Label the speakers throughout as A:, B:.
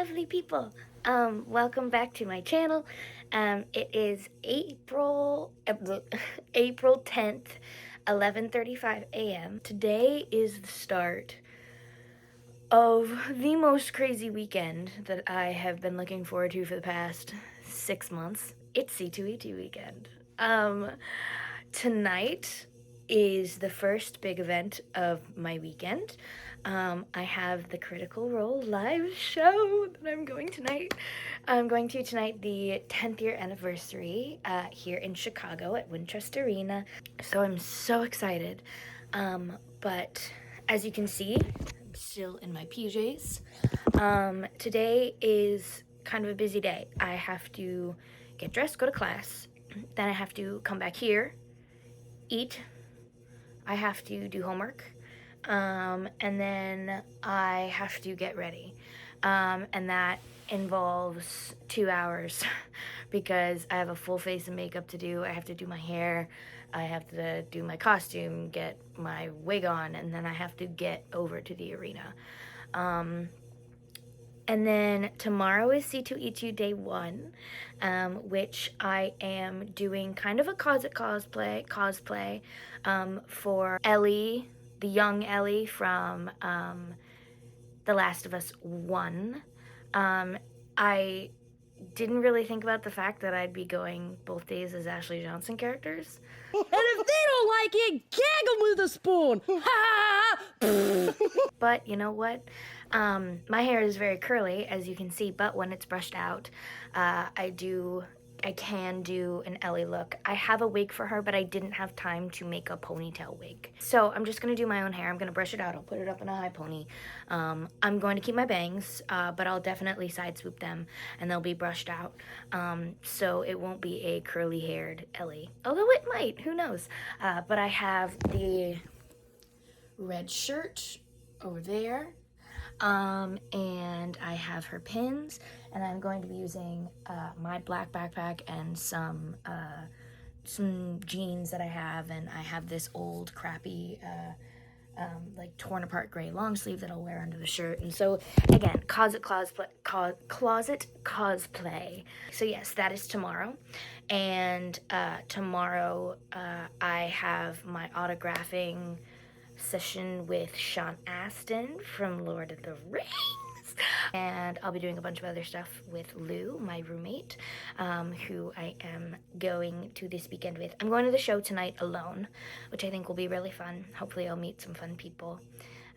A: lovely people. Welcome back to my channel. It is April 10th, 11:35 a.m. Today is the start of the most crazy weekend that I have been looking forward to for the past 6 months. It's C2E2 weekend. Tonight is the first big event of my weekend. I have the Critical Role live show that I'm going tonight. I'm going to tonight, the 10th year anniversary here in Chicago at Winchester Arena. So I'm so excited. But as you can see, I'm still in my PJs. Today is kind of a busy day. I have to get dressed, go to class. Then I have to come back here, eat. I have to do homework. And then I have to get ready. And that involves 2 hours because I have a full face of makeup to do. I have to do my hair. I have to do my costume, get my wig on, and then I have to get over to the arena. And then tomorrow is C2E2 day 1, which I am doing kind of a cosplay for Ellie, the young Ellie from The Last of Us 1. I didn't really think about the fact that I'd be going both days as Ashley Johnson characters.
B: And if they don't like it, gag them with a spoon.
A: But you know what? My hair is very curly, as you can see, but when it's brushed out, I can do an Ellie look. I have a wig for her, but I didn't have time to make a ponytail wig. So I'm just gonna do my own hair. I'm gonna brush it out. I'll put it up in a high pony. I'm going to keep my bangs, but I'll definitely side swoop them, and they'll be brushed out. So it won't be a curly-haired Ellie. Although it might, who knows? But I have the red shirt over there. And I have her pins, and I'm going to be using my black backpack and some jeans that I have, and I have this old crappy like torn apart gray long sleeve that I'll wear under the shirt. And so again, closet cosplay. So yes, that is tomorrow. And tomorrow I have my autographing session with Sean Astin from Lord of the Rings. And I'll be doing a bunch of other stuff with Lou, my roommate, who I am going to this weekend with. I'm going to the show tonight alone, which I think will be really fun. Hopefully I'll meet some fun people.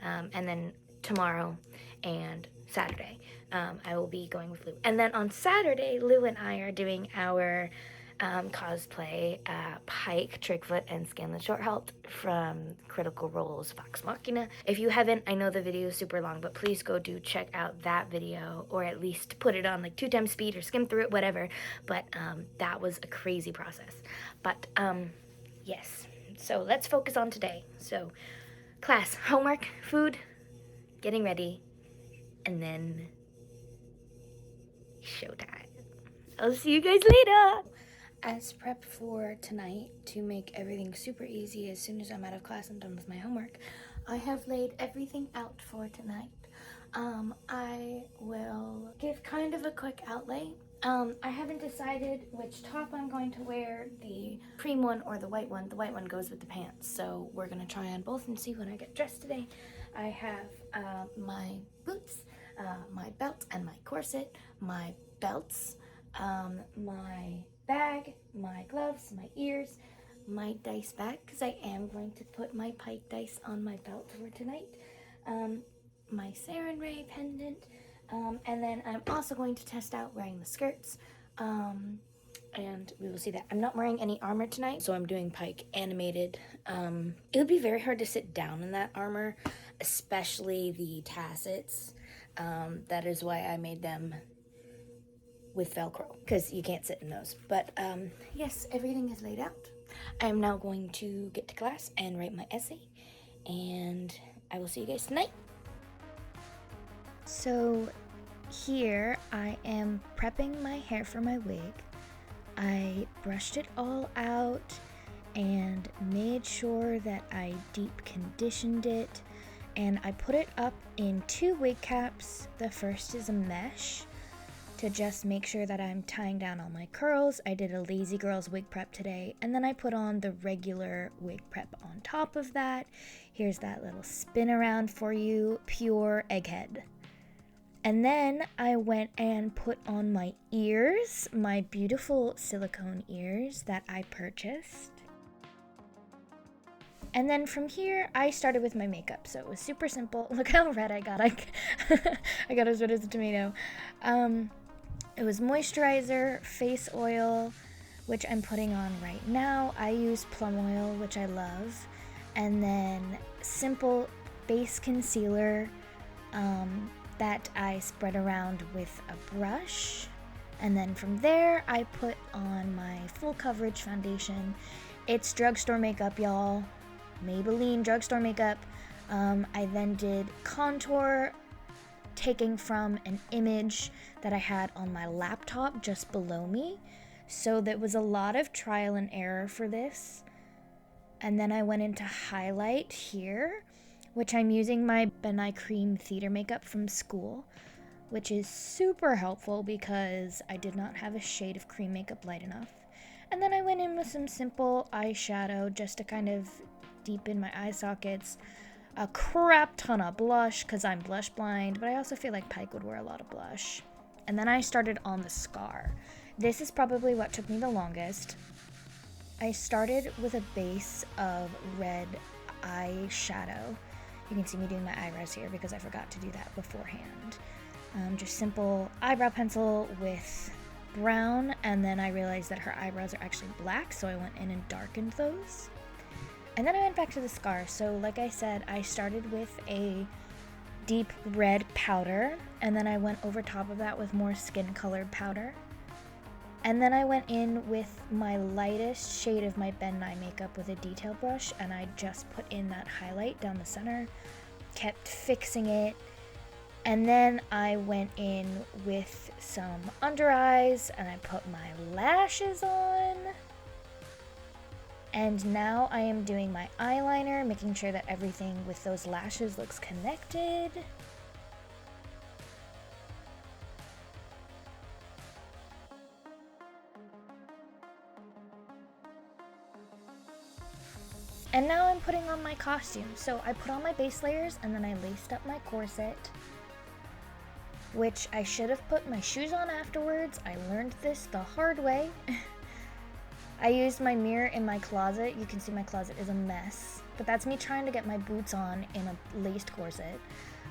A: And then tomorrow and Saturday, I will be going with Lou. And then on Saturday, Lou and I are doing our cosplay PIKE, TRICKFOOT, and SCANLAN SHORTHALT from Critical Role's Vox Machina. If you haven't, I know the video is super long, but please go do check out that video, or at least put it on like 2 times speed or skim through it, whatever. But that was a crazy process. But yes, so let's focus on today. So class, homework, food, getting ready, and then showtime. I'll see you guys later. As prep for tonight, to make everything super easy as soon as I'm out of class and done with my homework, I have laid everything out for tonight. I will give kind of a quick outlay. I haven't decided which top I'm going to wear, the cream one or the white one. The white one goes with the pants, so we're going to try on both and see when I get dressed today. I have my boots, my belt and my corset, my belts, my bag, my gloves, my ears, my dice bag, because I am going to put my PIKE dice on my belt for tonight, my Sarin Ray pendant, and then I'm also going to test out wearing the skirts, and we will see that. I'm not wearing any armor tonight, so I'm doing PIKE animated. It would be very hard to sit down in that armor, especially the tassets. That is why I made them with Velcro, because you can't sit in those. But yes, everything is laid out. I am now going to get to class and write my essay, and I will see you guys tonight. So here I am prepping my hair for my wig. I brushed it all out and made sure that I deep conditioned it and I put it up in 2 wig caps. The first is a mesh to just make sure that I'm tying down all my curls. I did a Lazy Girls wig prep today, and then I put on the regular wig prep on top of that. Here's that little spin around for you, pure egghead. And then I went and put on my ears, my beautiful silicone ears that I purchased. And then from here, I started with my makeup, so it was super simple. Look how red I got. I got as red as a tomato. It was moisturizer, face oil, which I'm putting on right now. I use plum oil, which I love. And then simple base concealer that I spread around with a brush. And then from there, I put on my full coverage foundation. It's drugstore makeup, y'all. Maybelline drugstore makeup. I then did contour, taking from an image that I had on my laptop just below me. So there was a lot of trial and error for this. And then I went into highlight here, which I'm using my Ben Nye Cream Theater makeup from school, which is super helpful because I did not have a shade of cream makeup light enough. And then I went in with some simple eyeshadow just to kind of deepen my eye sockets. A crap ton of blush because I'm blush blind, but I also feel like Pike would wear a lot of blush. And then I started on the scar. This is probably what took me the longest. I started with a base of red eyeshadow. You can see me doing my eyebrows here because I forgot to do that beforehand. Just simple eyebrow pencil with brown, and then I realized that her eyebrows are actually black, so I went in and darkened those. And then I went back to the scar. So like I said, I started with a deep red powder, and then I went over top of that with more skin colored powder. And then I went in with my lightest shade of my Ben Nye makeup with a detail brush, and I just put in that highlight down the center, kept fixing it. And then I went in with some under eyes, and I put my lashes on. And now I am doing my eyeliner, making sure that everything with those lashes looks connected. And now I'm putting on my costume. So I put on my base layers, and then I laced up my corset, which I should have put my shoes on afterwards. I learned this the hard way. I used my mirror in my closet. You can see my closet is a mess, but that's me trying to get my boots on in a laced corset.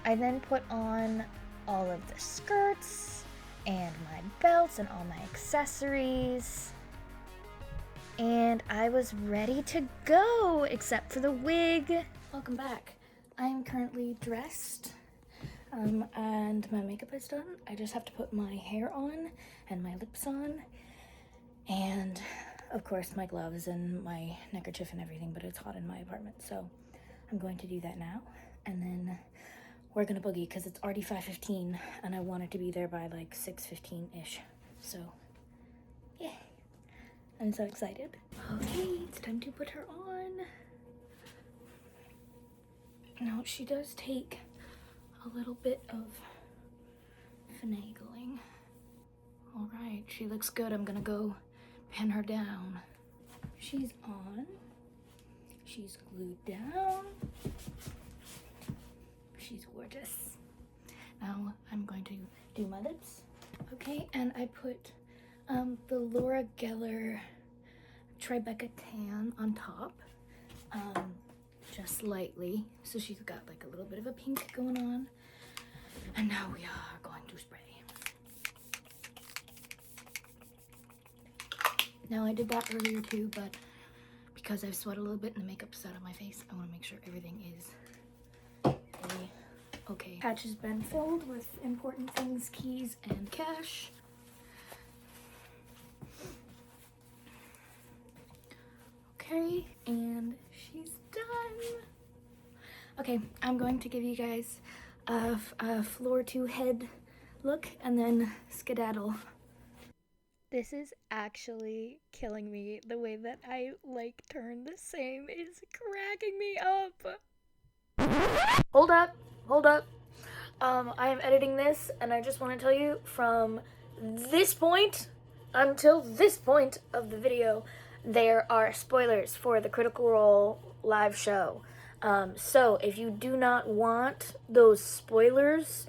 A: I then put on all of the skirts and my belts and all my accessories, and I was ready to go, except for the wig. Welcome back. I am currently dressed, and my makeup is done. I just have to put my hair on and my lips on, and of course my gloves and my neckerchief and everything, but it's hot in my apartment, so I'm going to do that now, and then we're gonna boogie because it's already 5:15 and I wanted to be there by like 6:15-ish. So yeah, I'm so excited. Okay, it's time to put her on. Now she does take a little bit of finagling. All right, she looks good. I'm gonna go pin her down. She's on. She's glued down. She's gorgeous. Now I'm going to do my lips. Okay, and I put the Laura Geller Tribeca Tan on top, just lightly. So she's got like a little bit of a pink going on. And now we are going to spray. Now I did that earlier too, but because I've sweat a little bit and the makeup's out of my face, I want to make sure everything is okay. Patch has been filled with important things, keys and cash. Okay, and she's done. Okay, I'm going to give you guys a floor to head look and then skedaddle. This is actually killing me. The way that I like turn the same is cracking me up. Hold up. I am editing this, and I just want to tell you from this point until this point of the video, there are spoilers for the Critical Role live show. So if you do not want those spoilers,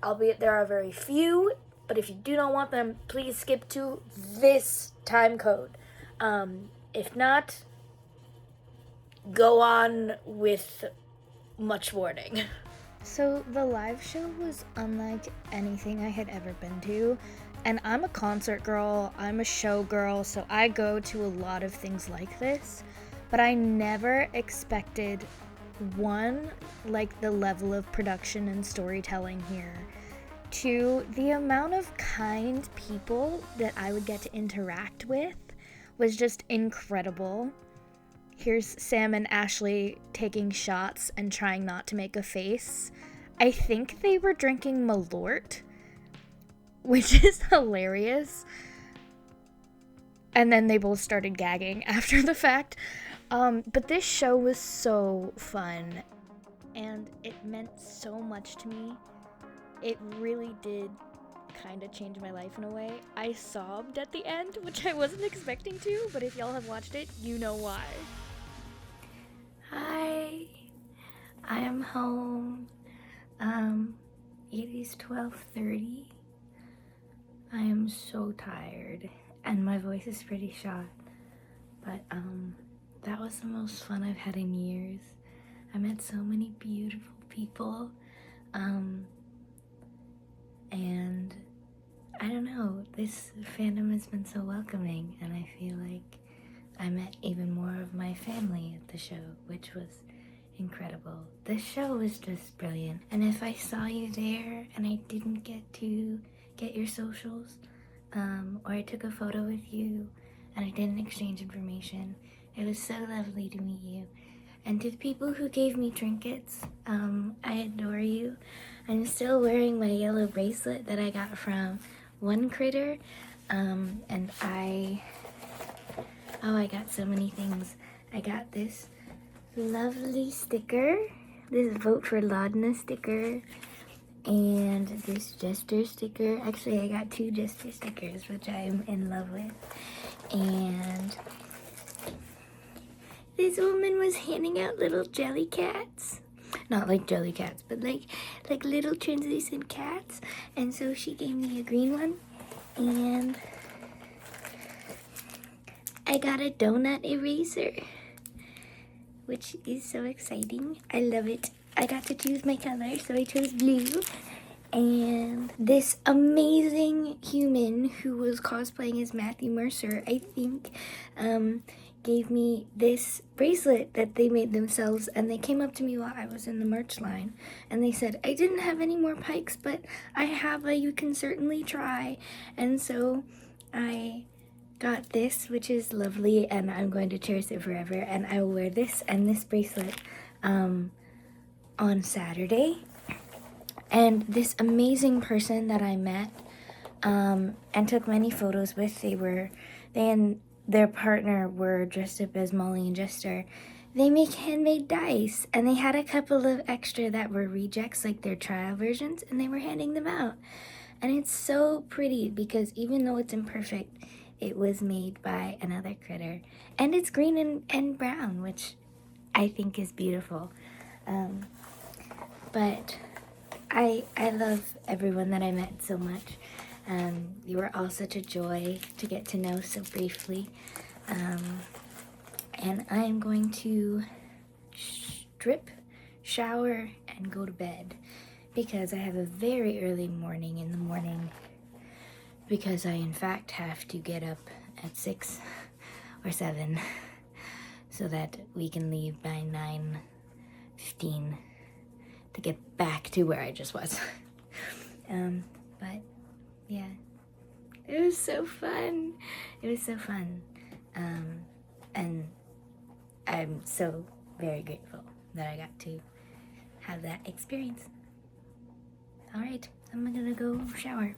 A: albeit there are very few, but if you do not want them, please skip to this time code. If not, go on with much warning. So the live show was unlike anything I had ever been to, and I'm a concert girl, I'm a show girl, so I go to a lot of things like this, but I never expected, one, like the level of production and storytelling here, two, the amount of kind people that I would get to interact with was just incredible. Here's Sam and Ashley taking shots and trying not to make a face. I think they were drinking Malort, which is hilarious. And then they both started gagging after the fact. But this show was so fun, and it meant so much to me. It really did kind of change my life in a way. I sobbed at the end, which I wasn't expecting to, but if y'all have watched it, you know why. Hi, I am home. It is 12:30. I am so tired, and my voice is pretty shot, but that was the most fun I've had in years. I met so many beautiful people, and I don't know, this fandom has been so welcoming, and I feel like I met even more of my family at the show, which was incredible. The show was just brilliant. And if I saw you there and I didn't get to get your socials, or I took a photo with you and I didn't exchange information, it was so lovely to meet you. And to the people who gave me trinkets, I adore you. I'm still wearing my yellow bracelet that I got from one critter, and I got so many things. I got this lovely sticker, this Vote for Laudna sticker, and this Jester sticker. Actually, I got two Jester stickers, which I am in love with. And this woman was handing out little jelly cats. Not like jelly cats, but like little translucent cats. And so she gave me a green one, and I got a donut eraser, which is so exciting. I love it. I got to choose my color, so I chose blue. And this amazing human who was cosplaying as Matthew Mercer, I think, gave me this bracelet that they made themselves, and they came up to me while I was in the merch line, and they said, I didn't have any more pikes, but I have a you can certainly try. And so I got this, which is lovely, and I'm going to cherish it forever, and I will wear this and this bracelet on Saturday. And this amazing person that I met and took many photos with, they and their partner were dressed up as Molly and Jester. They make handmade dice, and they had a couple of extra that were rejects, like their trial versions, and they were handing them out. And it's so pretty because even though it's imperfect, it was made by another critter. And it's green and brown, which I think is beautiful. But I love everyone that I met so much. You were all such a joy to get to know so briefly. And I am going to strip, shower, and go to bed because I have a very early morning in the morning, because I in fact have to get up at 6 or 7 so that we can leave by 9:15 to get back to where I just was. But yeah, it was so fun. It was so fun. And I'm so very grateful that I got to have that experience. All right, I'm gonna go shower.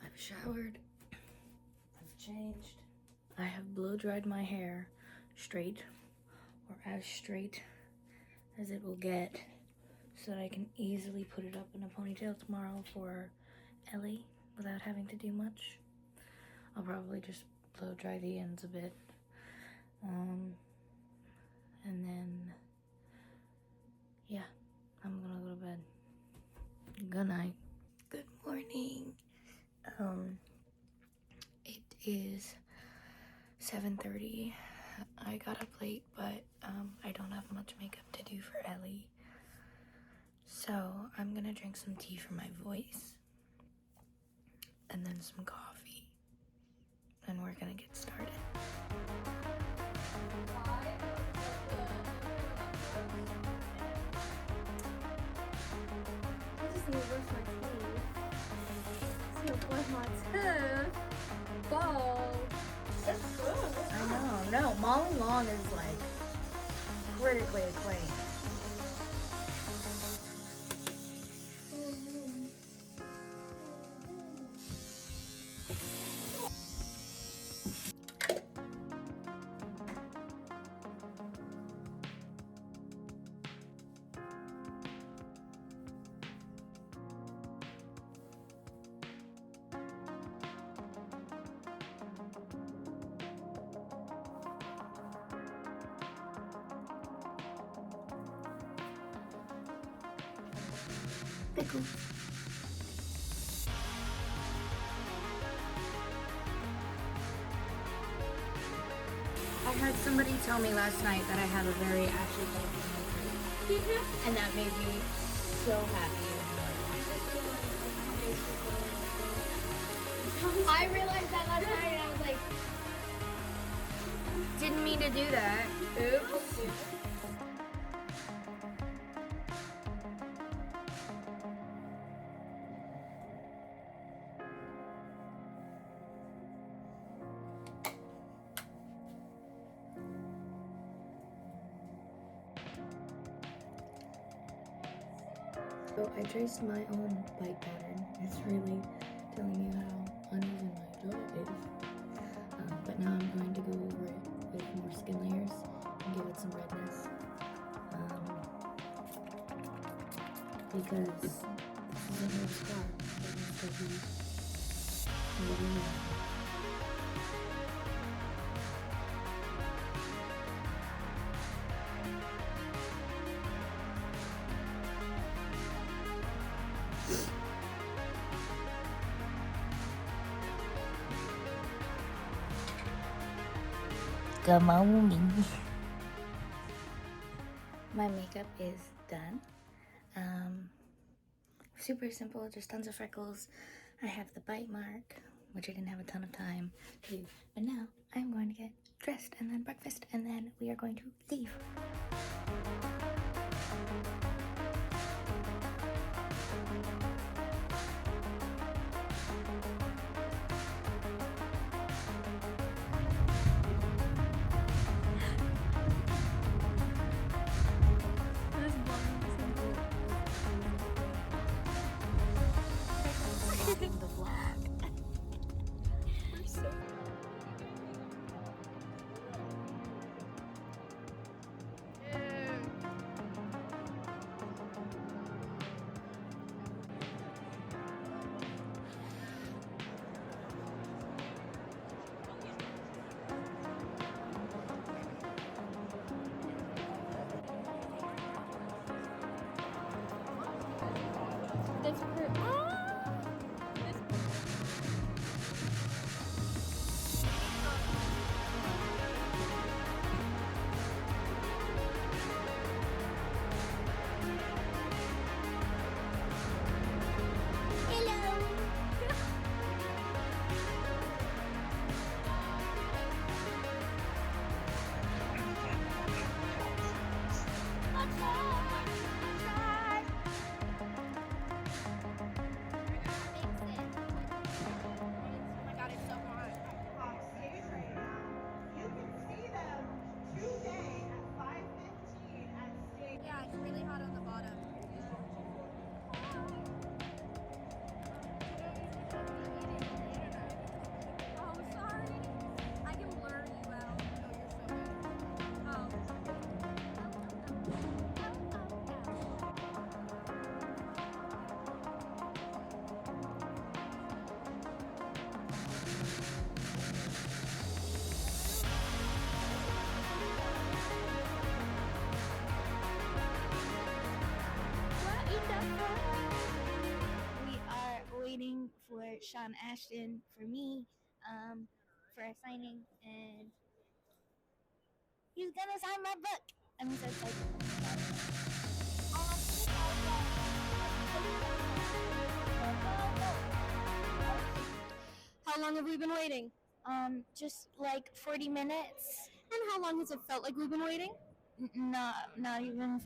A: I've showered, I've changed, I have blow dried my hair straight, or as straight as it will get, so that I can easily put it up in a ponytail tomorrow for Ellie without having to do much. I'll probably just blow dry the ends a bit. And then, yeah, I'm gonna go to bed. Good night. Good morning. It is 7:30. I got up late, but I don't have much makeup to do for Ellie. So I'm gonna drink some tea for my voice and then some coffee. And we're gonna get started.
C: I just need to brush my teeth. I need to brush my teeth. Ball. It's good.
A: I know. No, Molly Long is like critically acclaimed. Pickle. I had somebody tell me last night that I have a very Ashley Cole, and that made me so happy. I realized that last night and I was like, didn't mean to do that. Oops. So I traced my own bite pattern. It's really telling you how uneven my jaw is. But now I'm going to go over it with more skin layers and give it some redness. Because this is a real scar. It needs to be really red. Good morning. My makeup is done. Super simple, just tons of freckles. I have the bite mark, which I didn't have a ton of time to do. But now I'm going to get dressed and then breakfast and then we are going to leave. The vlog. We're so
C: That's her.
A: Sean Ashton for me, for a signing, and he's gonna sign my book. I'm so excited.
B: How long have we been waiting?
A: Just like 40 minutes.
B: And how long has it felt like we've been waiting?
A: Not even 5.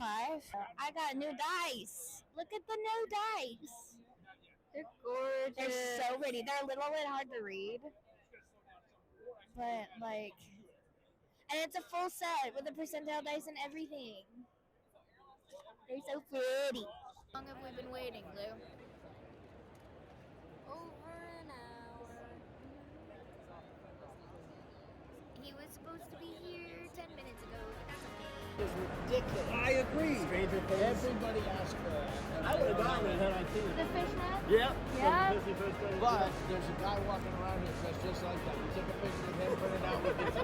A: I got new dice. Look at the new dice.
B: They're gorgeous.
A: They're so pretty. They're a little bit hard to read, but like, and it's a full set with the percentile dice and everything. They're so pretty. How long have we been waiting, Lou?
C: Over an hour.
A: He was supposed to be here 10 minutes ago, but that's okay.
D: It's ridiculous.
E: I agree.
D: Stranger Things. Everybody asked for it.
E: I would have gone with it had I seen
A: The
E: it.
A: fishnet?
E: Yep.
A: Yeah.
D: But there's a guy walking around here dressed just like that. We took a picture of him, put it out with his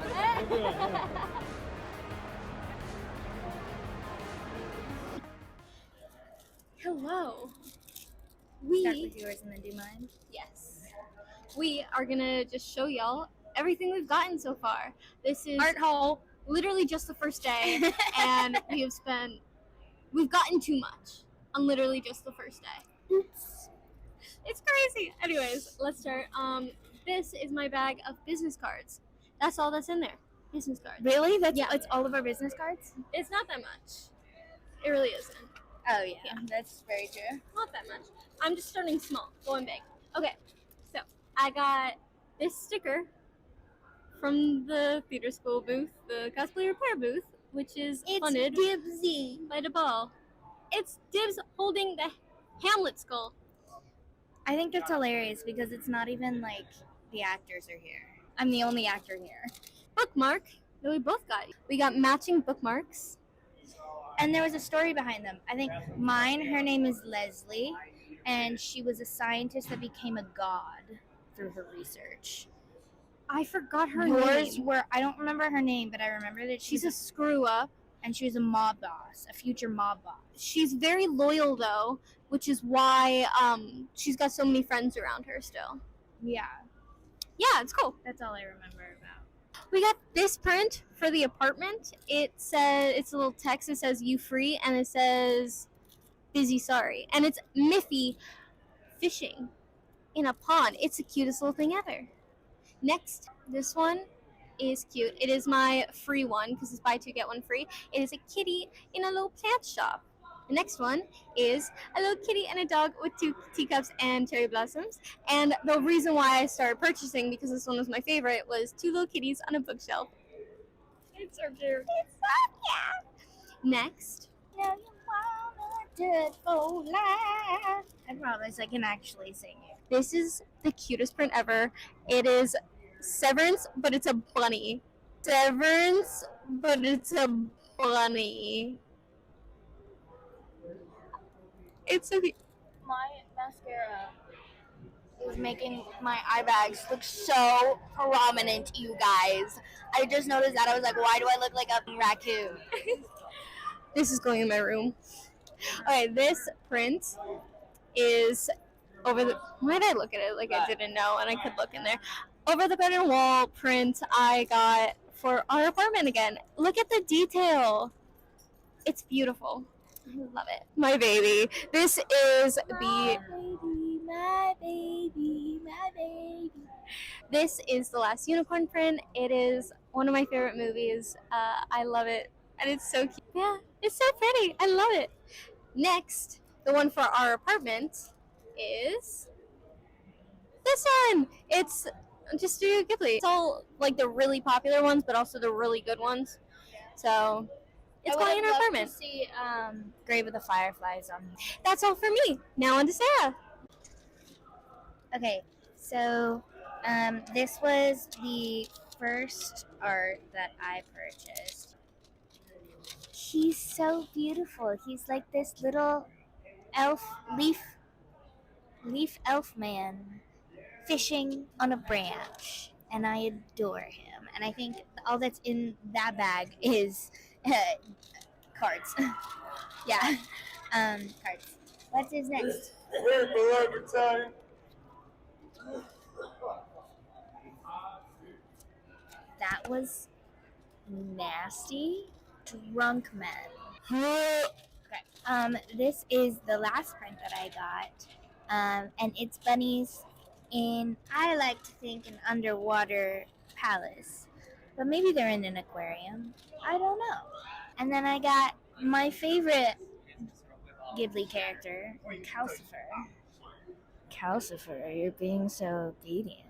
C: Hello.
A: Start with yours and then do mine.
C: Yes. We are gonna just show y'all everything we've gotten so far. This is
A: Art haul.
C: literally just the first day, and we've gotten too much on literally just the first day. It's crazy. Anyways, let's start. This is my bag of business cards. That's all that's in there. Business cards.
A: Really?
C: Yeah.
A: It's all of our business cards?
C: It's not that much. It really isn't.
A: Oh yeah, that's very true.
C: Not that much. I'm just starting small, going big. Okay, so I got this sticker from the theater school booth, the cosplay repair booth, which is funded
A: Dibsy.
C: by the ball. It's Dibs holding the Hamlet skull.
A: I think that's hilarious because it's not even like the actors are here. I'm the only actor here.
C: Bookmark that we both got. We got matching bookmarks.
A: And there was a story behind them. I think mine, her name is Leslie, and she was a scientist that became a god through her research.
C: I forgot her
A: Yours
C: name.
A: were, I don't remember her name, but I remember that
C: She's a screw up.
A: and she was a mob boss, a future mob boss.
C: She's very loyal though, which is why she's got so many friends around her still.
A: Yeah,
C: Yeah, it's cool.
A: that's all I remember about.
C: We got this print for the apartment. It says, it's a little text that says "You free," and it says "Busy sorry," and it's Miffy fishing in a pond. It's the cutest little thing ever. Next, this one is cute. It is my free one because it's buy two get one free. It is a kitty in a little plant shop. The next one is a little kitty and a dog with 2 teacups and cherry blossoms. And the reason why I started purchasing, because this one was my favorite, was 2 little kitties on a bookshelf. It's so cute. It's so cute. Next,
A: Now you wanna do it for life. I promise I can actually sing it.
C: this is the cutest print ever. It is Severance, but it's a bunny. Severance, but it's a bunny. It's so cute.
A: My mascara is making my eye bags look so prominent, you guys. I just noticed that. I was like, why do I look like a raccoon?
C: This is going in my room. Okay, this print is over the. Why did I look at it like I didn't know and I could look in there? Over the garden wall print I got for our apartment again. Look at the detail. It's beautiful. I love it. My baby. This is the.
A: My baby, my baby.
C: This is the Last Unicorn print. It is one of my favorite movies. I love it. And it's so cute. Yeah, it's so pretty. I love it. Next, the one for our apartment is this one. It's just Studio Ghibli. It's all like the really popular ones, but also the really good ones. So it's going in our apartment.
A: To see Grave of the Fireflies on.
C: That's all for me. Now on to Sarah.
A: Okay, so this was the first art that I purchased. He's so beautiful. He's like this little elf, leaf elf man fishing on a branch, and I adore him. And I think all that's in that bag is cards. Yeah, cards. What is next? That was nasty. DRUCKMANN. Okay. This is the last print that I got. And it's bunnies in, I like to think, an underwater palace. But maybe they're in an aquarium. I don't know. And then I got my favorite Ghibli character, Calcifer. Calcifer, you're being so obedient.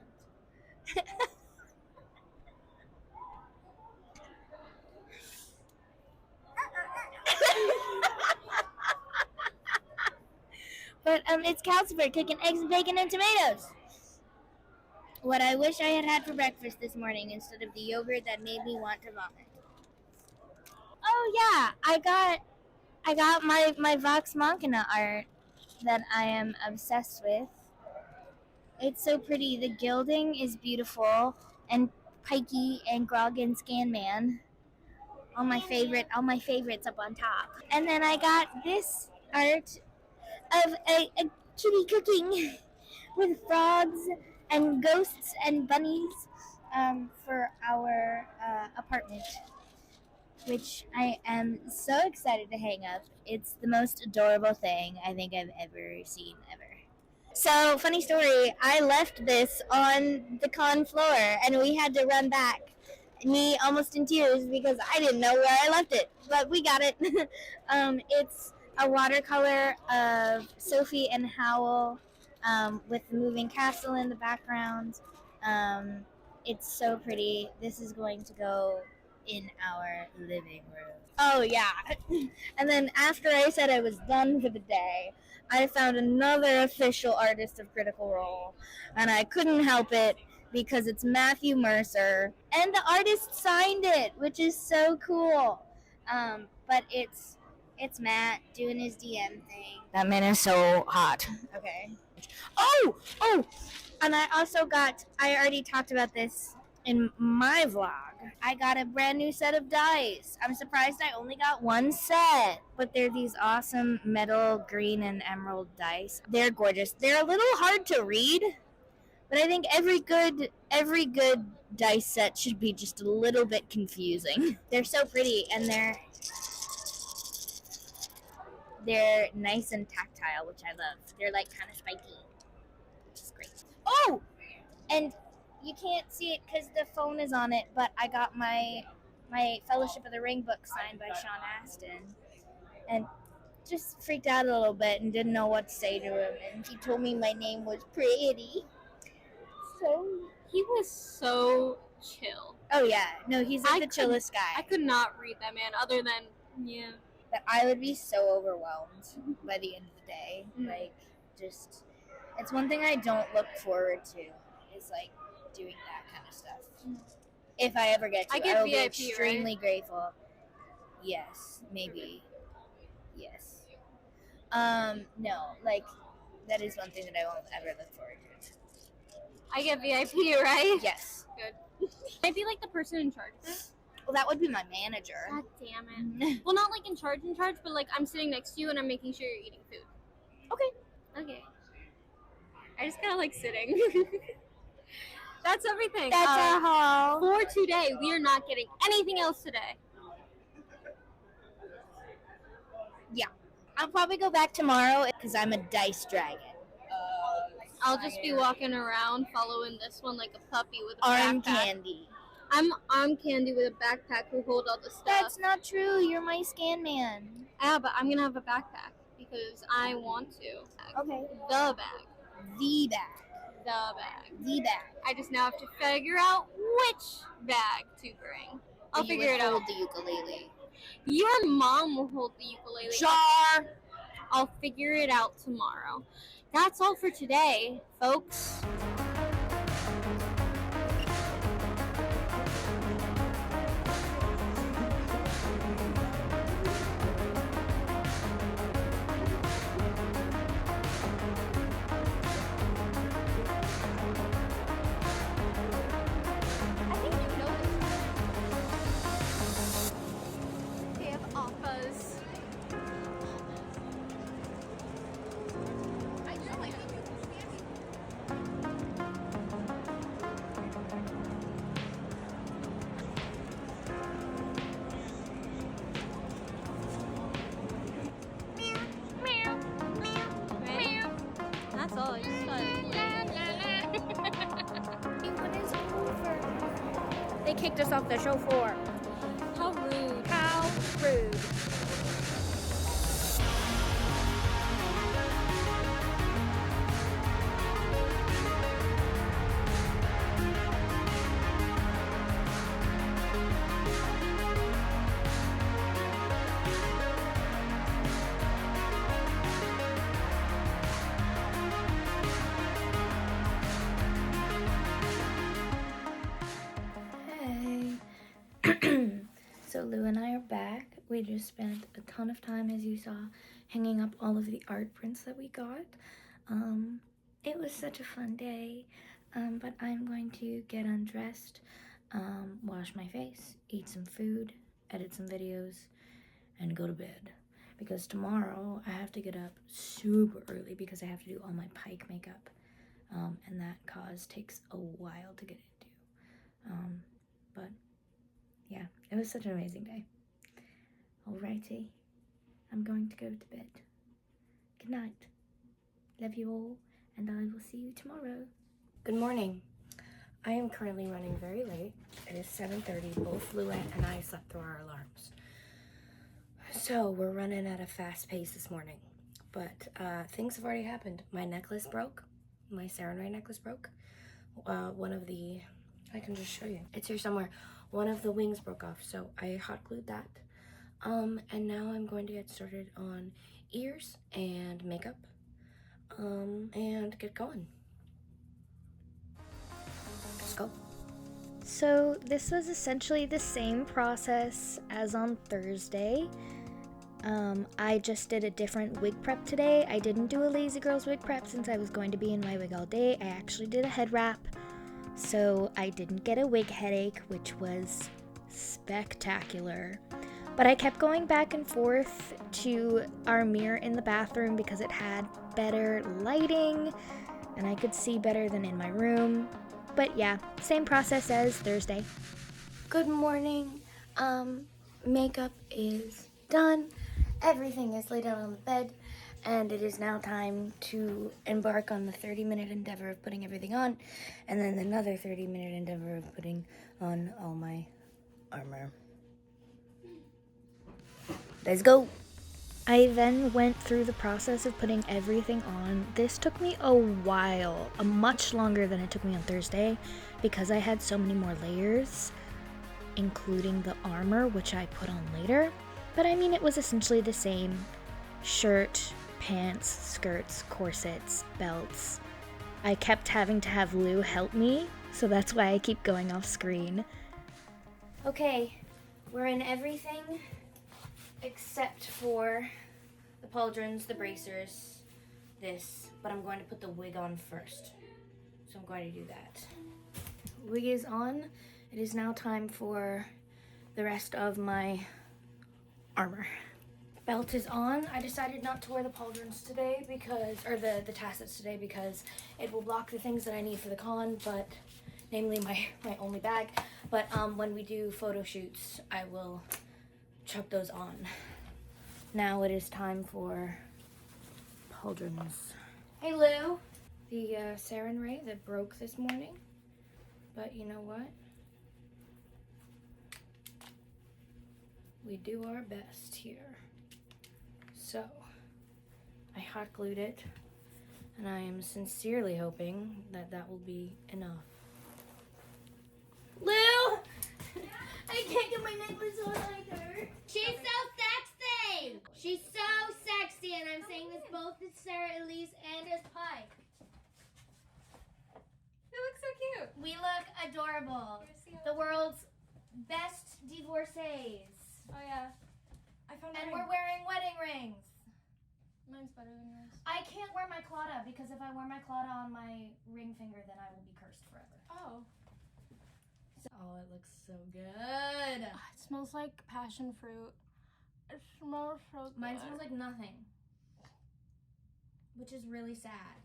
A: But it's Calcifer cooking eggs and bacon and tomatoes. What I wish I had for breakfast this morning instead of the yogurt that made me want to vomit. Oh yeah, I got my Vox Machina art that I am obsessed with. It's so pretty. The gilding is beautiful, and PIKE and Grog and SCANLAN. All my favorites up on top. And then I got this art of a kitty cooking with frogs and ghosts and bunnies for our apartment, which I am so excited to hang up. It's the most adorable thing I think I've ever seen ever. So, funny story, I left this on the con floor and we had to run back. Me almost in tears because I didn't know where I left it, but we got it. It's a watercolor of Sophie and Howl with the moving castle in the background. It's so pretty. This is going to go in our living room. Oh yeah. And then after I said I was done for the day, I found another official artist of Critical Role, and I couldn't help it because it's Matthew Mercer, and the artist signed it, which is so cool. But it's Matt doing his DM thing. That man is so hot. Okay. Oh! And I also got, I already talked about this in my vlog. I got a brand new set of dice. I'm surprised I only got one set. But they're these awesome metal green and emerald dice. They're gorgeous. They're a little hard to read, but I think every good dice set should be just a little bit confusing. They're so pretty, and they're nice and tactile, which I love. They're like kind of spiky, which is great. Oh! And you can't see it because the phone is on it, but I got my Fellowship of the Ring book signed by Sean Astin, and just freaked out a little bit and didn't know what to say to him, and he told me my name was pretty. So
C: He was so chill.
A: oh yeah, no, he's like the chillest guy.
C: I could not read that man other than, yeah.
A: But I would be so overwhelmed by the end of the day. Like, just, it's one thing I don't look forward to, is like doing that kind of stuff. If I ever get to,
C: I get
A: will be
C: VIP,
A: extremely
C: right?
A: grateful. Yes, maybe. Yes. No, like, that is one thing that I won't ever look forward to.
C: I get VIP, right?
A: Yes.
C: Good. I'd be like the person in charge of it.
A: Well, that would be my manager.
C: God damn it. Well, not like in charge, but like I'm sitting next to you and I'm making sure you're eating food. Okay. I just gotta like sitting. That's everything.
A: That's our haul.
C: For today, we are not getting anything else today.
A: Yeah. I'll probably go back tomorrow because I'm a dice dragon.
C: I'll just be walking around following this one like a puppy with a
A: Arm
C: backpack.
A: candy.
C: I'm arm candy with a backpack who hold all the stuff.
A: That's not true. You're my SCANLAN.
C: Yeah, but I'm gonna have a backpack because I want to.
A: Okay.
C: The bag.
A: The bag.
C: The bag.
A: The bag.
C: I just now have to figure out which bag to bring. I'll
A: You
C: figure
A: would
C: it out.
A: hold the ukulele.
C: Your mom will hold the ukulele.
A: Jar.
C: I'll figure it out tomorrow. That's all for today, folks. I think you know this. They have offers. I know, I think
A: They kicked us off the show floor.
C: How rude.
A: How rude. So Lou and I are back. We just spent a ton of time, as you saw, hanging up all of the art prints that we got. It was such a fun day, but I'm going to get undressed, wash my face, eat some food, edit some videos, and go to bed. Because tomorrow I have to get up super early because I have to do all my PIKE makeup, and that takes a while to get into. But yeah, it was such an amazing day. Alrighty, I'm going to go to bed. Good night. Love you all, and I will see you tomorrow. Good morning. I am currently running very late. It is 7:30. Both Luet and I slept through our alarms. So we're running at a fast pace this morning. But things have already happened. My necklace broke. My saran wrap necklace broke. One of the, I can just show you. It's here somewhere. One of the wings broke off, so I hot glued that. And now I'm going to get started on ears and makeup, and get going. Let's go. So this was essentially the same process as on Thursday. I just did a different wig prep today. I didn't do a Lazy Girls wig prep since I was going to be in my wig all day. I actually did a head wrap. So I didn't get a wig headache, which was spectacular. But I kept going back and forth to our mirror in the bathroom because it had better lighting and I could see better than in my room. But yeah, same process as Thursday. Good morning. Makeup is done. Everything is laid out on the bed. And it is now time to embark on the 30-minute endeavor of putting everything on, and then another 30-minute endeavor of putting on all my armor. Let's go! I then went through the process of putting everything on. This took me a while, much longer than it took me on Thursday, because I had so many more layers, including the armor, which I put on later. But I mean, it was essentially the same shirt, pants, skirts, corsets, belts. I kept having to have Lou help me, so that's why I keep going off screen. Okay, we're in everything except for the pauldrons, the bracers, this, but I'm going to put the wig on first. So I'm going to do that. Wig is on. It is now time for the rest of my armor. Belt is on. I decided not to wear the pauldrons today because, or the tassets today, because it will block the things that I need for the con, but namely my only bag. But when we do photo shoots, I will chuck those on. Now it is time for pauldrons. Hey Lou! The saran wrap that broke this morning, but you know what? We do our best here. So, I hot glued it, and I am sincerely hoping that that will be enough. Lou! I can't get my necklace on either.
F: She's so sexy! She's so sexy, and I'm saying this both as Sarah Elise and as Pike.
C: You look so cute.
F: We look adorable. The world's best divorcees.
C: Oh yeah. I found
F: And we're wearing wedding rings.
C: Mine's better than yours.
F: I can't wear my clawda because if I wear my clawda on my ring finger, then I will be cursed forever.
C: Oh.
F: Oh, it looks so good.
C: It smells like passion fruit. It smells so good.
F: Mine smells like nothing, which is really sad.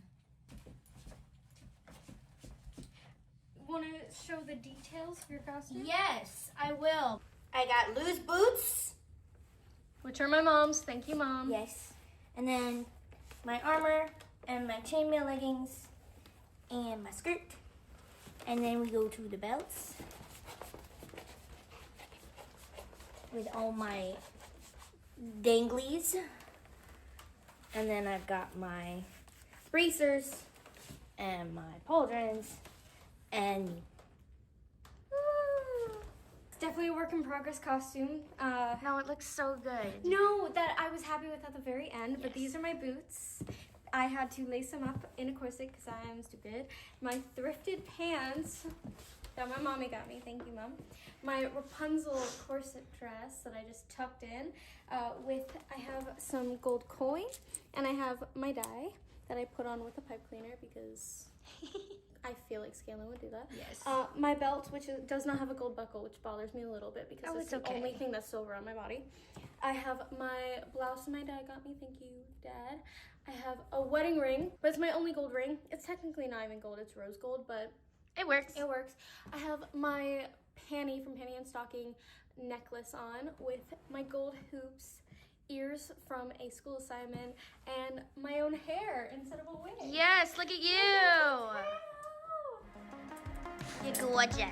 C: Want to show the details of your costume?
F: Yes, I will. I got loose boots.
C: Which are my mom's. Thank you, Mom.
F: Yes. And then my armor and my chainmail leggings and my skirt. And then we go to the belts.
A: with all my danglies. And then I've got my bracers and my pauldrons and me.
G: It's definitely a work in progress costume.
A: No, it looks so good.
G: No, that I was happy with at the very end, but
A: Yes.
G: these are my boots. I had to lace them up in a corset because I'm stupid. My thrifted pants that my mommy got me, thank you, Mom. My Rapunzel corset dress that I just tucked in I have some gold coin, and I have my dye that I put on with a pipe cleaner because I feel like SCANLAN would do that.
A: Yes.
G: My belt, which does not have a gold buckle, which bothers me a little bit because it's the
A: okay.
G: only thing that's silver on my body. I have my blouse my dad got me, thank you, Dad. I have a wedding ring, but it's my only gold ring. It's technically not even gold, it's rose gold, but
A: It works.
G: it works. I have my Panty from Panty and Stocking necklace on with my gold hoops, ears from a school assignment, and my own hair instead of a wig.
A: Yes, look at you. You're gorgeous.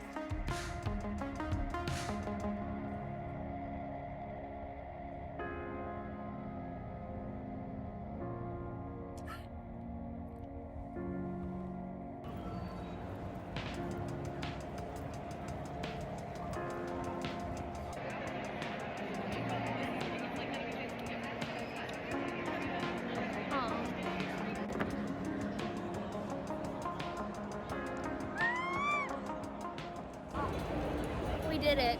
A: We did it.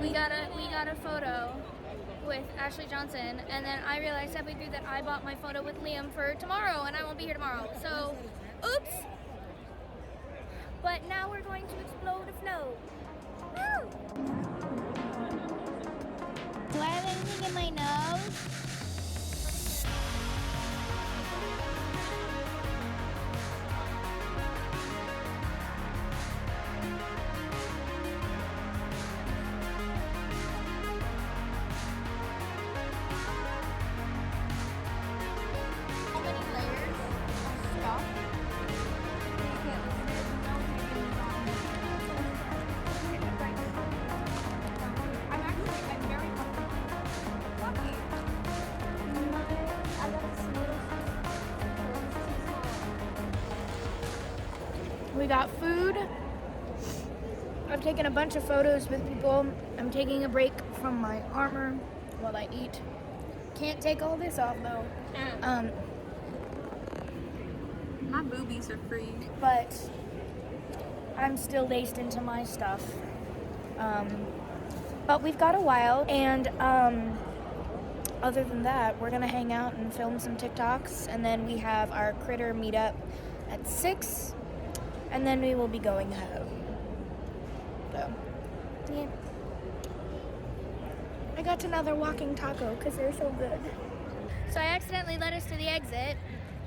A: We got a photo with Ashley Johnson, and then I realized halfway through that I bought my photo with Liam for tomorrow, and I won't be here tomorrow. So, oops. But now we're going to explode a flow. Woo! Do I have anything in my nose? How many layers of stuff? I'm very lucky. We got food. I've taken a bunch of photos with people. I'm taking a break from my armor while I eat. Can't take all this off though.
C: My boobies are free.
A: But I'm still laced into my stuff. But we've got a while, and other than that, we're gonna hang out and film some TikToks, and then we have our critter meetup at 6, and then we will be going home. So, yeah. I got another walking taco because they're so good. So I accidentally led us to the exit,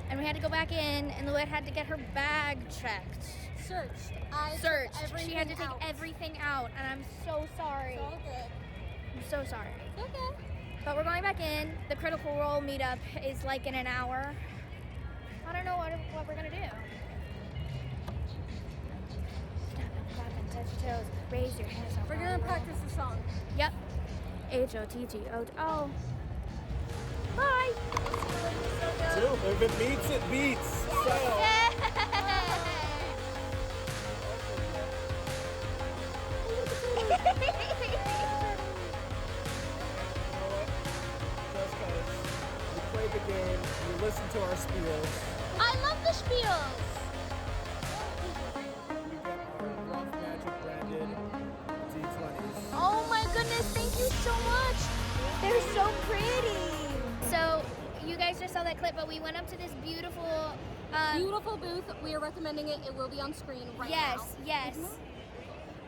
A: and we had to go back in, and Luet had to get her bag checked.
C: Searched.
A: She had to take everything out, and I'm so sorry.
C: It's all good.
A: I'm so sorry.
C: It's okay.
A: But we're going back in. The Critical Role meetup is like in an hour. I don't know what we're gonna do. Stop and clap and touch your toes. Raise your hands up.
C: We're gonna practice the song.
A: Yep. H-O-T-T-O. Bye.
E: Two, if it beats, it beats. So. Just 'cause you play the game, you listen to our spiels.
A: I love the spiels.
E: We get our Rough Magic branded D20s.
A: Oh my goodness, thank you so much. They're so pretty. So you guys just saw that clip, but we went up to this beautiful
C: Beautiful booth. We are recommending it. It will be on screen right now.
A: Yes.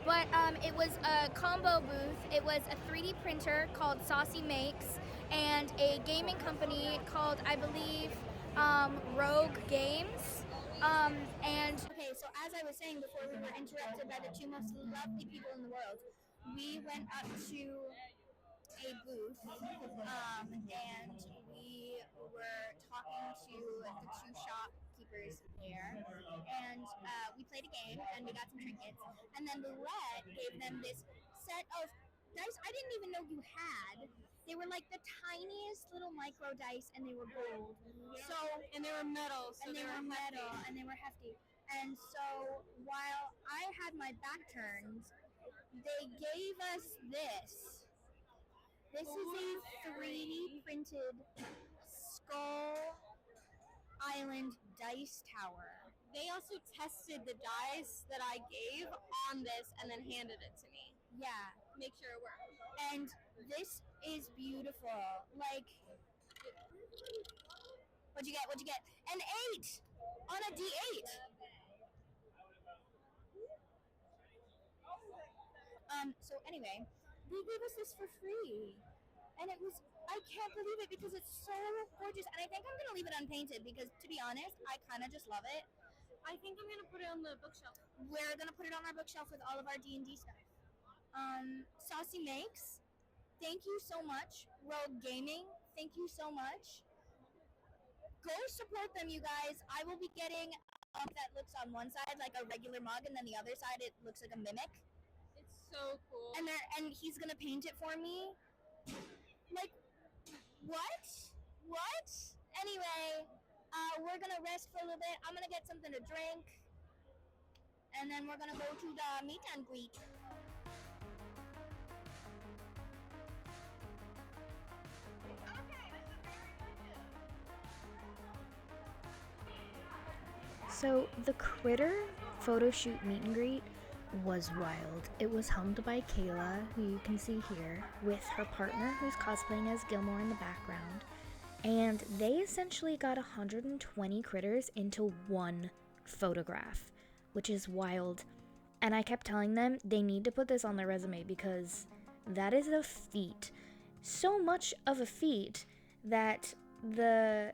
A: But it was a combo booth. It was a 3D printer called Saucy Makes and a gaming company called, I believe, Rogue Games. Okay, so as I was saying before we were interrupted by the two most lovely people in the world, we went up to a booth and we were talking to the two shopkeepers there, and we played a game and we got some trinkets, and then Luet gave them this set of dice I didn't even know you had. They were like the tiniest little micro dice, and they were gold. So
C: And they were metal, so
A: and they were metal, and they were hefty. And so while I had my back turned, they gave us this. This is a 3D printed Skull Island dice tower.
C: They also tested the dice that I gave on this and then handed it to me.
A: Yeah,
C: Make sure it worked.
A: and this is beautiful. Like, what'd you get? What'd you get? An 8 on a D8. So anyway, they gave us this for free. And it was, I can't believe it because it's so gorgeous. And I think I'm going to leave it unpainted because, to be honest, I kind of just love it.
C: I think I'm gonna put it on the bookshelf.
A: We're going to put it on our bookshelf with all of our D&D stuff. Saucy Makes, thank you so much. Rogue Gaming, thank you so much. Go support them, you guys. I will be getting a mug that looks on one side like a regular mug, and then the other side it looks like a mimic.
C: It's so cool.
A: And he's gonna paint it for me. Like, what? What? Anyway, we're gonna rest for a little bit. I'm gonna get something to drink, and then we're gonna go to the meet and greet. So the Critter photo shoot meet and greet was wild. It was helmed by Kayla, who you can see here, with her partner who's cosplaying as Gilmore in the background. And they essentially got 120 critters into one photograph, which is wild. And I kept telling them they need to put this on their resume because that is a feat. So much of a feat that the